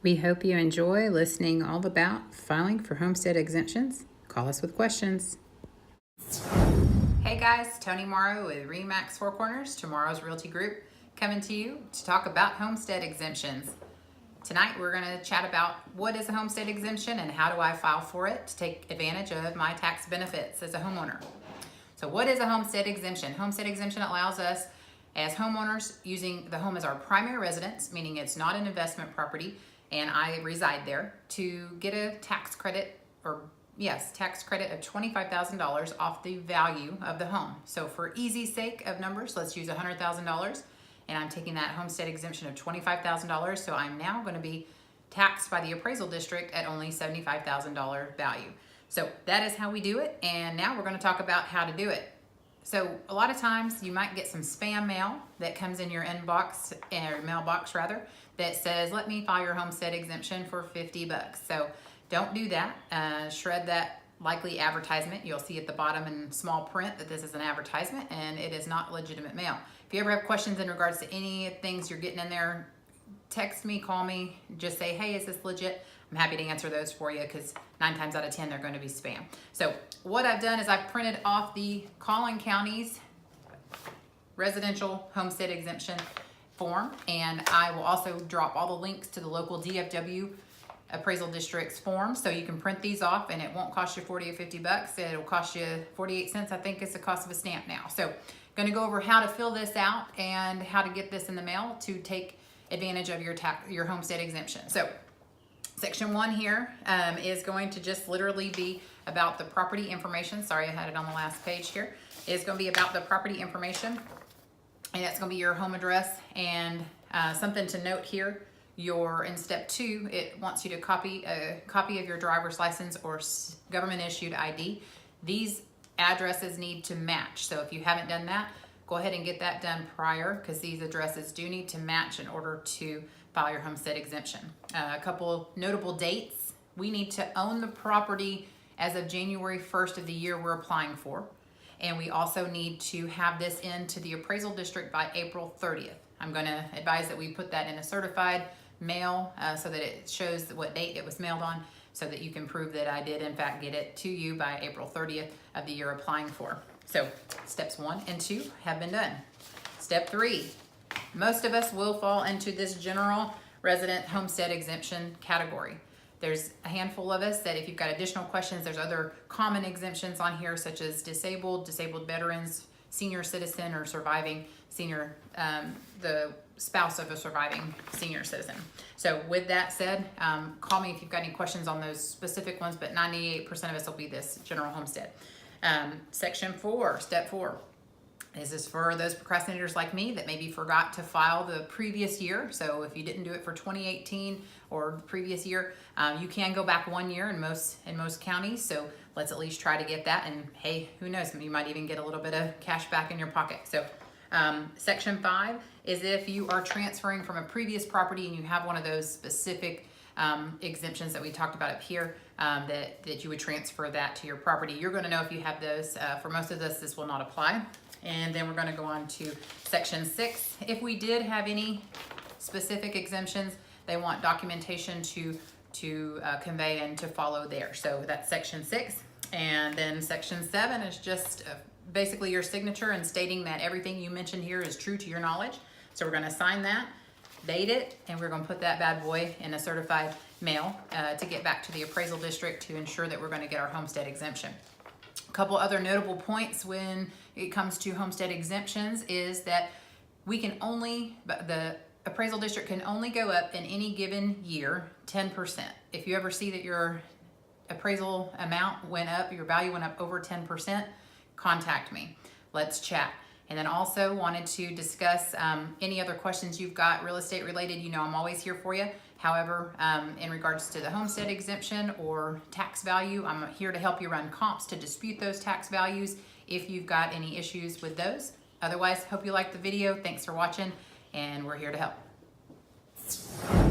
We hope you enjoy listening all about filing for homestead exemptions. Call us with questions. Hey guys, Toni Morrow with RE/MAX Four Corners, tomorrow's Realty Group, coming to you to talk about homestead exemptions. Tonight we're going to chat about what is a homestead exemption and how do I file for it to take advantage of my tax benefits as a homeowner. So what is a homestead exemption? Homestead exemption allows us as homeowners using the home as our primary residence, meaning it's not an investment property and I reside there, to get a tax credit tax credit of $25,000 off the value of the home. So for easy sake of numbers, let's use $100,000 and I'm taking that homestead exemption of $25,000. So I'm now going to be taxed by the appraisal district at only $75,000 value. So that is how we do it. And now we're going to talk about how to do it. So a lot of times you might get some spam mail that comes in your inbox, or mailbox rather, that says, let me file your homestead exemption for 50 bucks. So don't do that. Shred that likely advertisement. You'll see at the bottom in small print that this is an advertisement and it is not legitimate mail. If you ever have questions in regards to any things you're getting in there, text me, call me, just say, hey, is this legit? I'm happy to answer those for you because 9 times out of 10, they're going to be spam. So what I've done is I've printed off the Collin County's residential homestead exemption form, and I will also drop all the links to the local DFW appraisal district's form, so you can print these off and it won't cost you 40 or 50 bucks. It'll cost you 48 cents, I think is the cost of a stamp now. So going to go over how to fill this out and how to get this in the mail to take advantage of your homestead exemption. So section 1 here is going to just literally be about the property information. Sorry, I had it on the last page here. It's going to be about the property information, and it's going to be your home address. And something to note here, in step 2, it wants you to copy a copy of your driver's license or government issued ID. These addresses need to match. So if you haven't done that, go ahead and get that done prior, because these addresses do need to match in order to file your homestead exemption. A couple notable dates. We need to own the property as of January 1st of the year we're applying for. And we also need to have this into the appraisal district by April 30th. I'm going to advise that we put that in a certified mail so that it shows what date it was mailed on, so that you can prove that I did in fact get it to you by April 30th of the year applying for. So steps 1 and 2 have been done. Step 3, most of us will fall into this general resident homestead exemption category. There's a handful of us that if you've got additional questions, there's other common exemptions on here, such as disabled veterans, senior citizen, or surviving senior, the spouse of a surviving senior citizen. So with that said, call me if you've got any questions on those specific ones, but 98% of us will be this general homestead. Section 4, step 4. This is for those procrastinators like me that maybe forgot to file the previous year. So if you didn't do it for 2018 or the previous year, you can go back 1 year in most counties. So let's at least try to get that. And hey, who knows, you might even get a little bit of cash back in your pocket. So section 5 is if you are transferring from a previous property and you have one of those specific exemptions that we talked about up here, that you would transfer that to your property. You're going to know if you have those. For most of us, this will not apply. And then we're going to go on to section 6. If we did have any specific exemptions, they want documentation to convey and to follow there. So that's section 6. And then section 7 is just basically your signature and stating that everything you mentioned here is true to your knowledge. So we're going to sign that, date it, and we're going to put that bad boy in a certified mail to get back to the appraisal district to ensure that we're going to get our homestead exemption. A couple other notable points when it comes to homestead exemptions is that the appraisal district can only go up in any given year 10%. If you ever see that your appraisal amount went up, your value went up over 10%, contact me. Let's chat. And then also wanted to discuss any other questions you've got real estate related. You know I'm always here for you. However, in regards to the homestead exemption or tax value, I'm here to help you run comps to dispute those tax values if you've got any issues with those. Otherwise, hope you liked the video. Thanks for watching, and we're here to help.